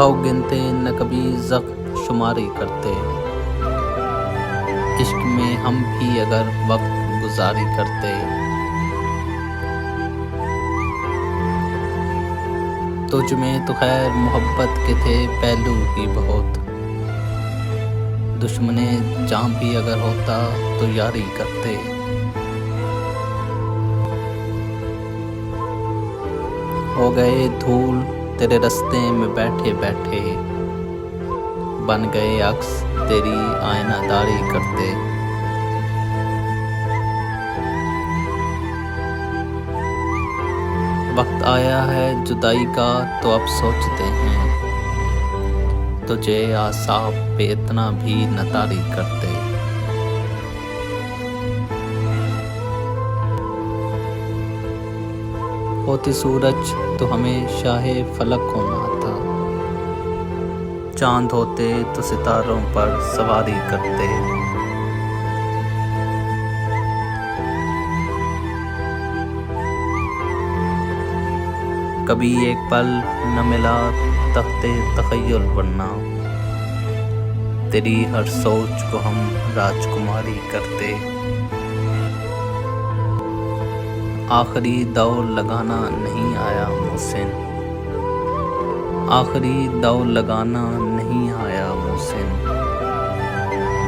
घाव गिनते न कभी जख्म शुमारी करते। इश्क में हम भी अगर वक्त गुजारी करते तुझ में तो खैर मोहब्बत के थे पहलू ही बहुत। दुश्मने जान भी अगर होता तो यारी करते। हो गए धूल तेरे रास्ते में बैठे बैठे, बन गए अक्स तेरी आईनादारी करते। वक्त आया है जुदाई का तो अब सोचते हैं, तुझे आसाब पे इतना भी न तारी करते। होती सूरज तो हमें शाहे फलक होना था, चांद होते तो सितारों पर सवारी करते। कभी एक पल न मिला तख्ते तखय्युल वरना, तेरी हर सोच को हम राजकुमारी करते। आखिरी दौर लगाना नहीं आया मोहसिन, आखिरी दौर लगाना नहीं आया मोहसिन,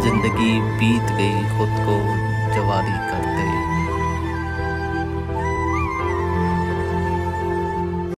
जिंदगी बीत गई खुद को जवारी करते।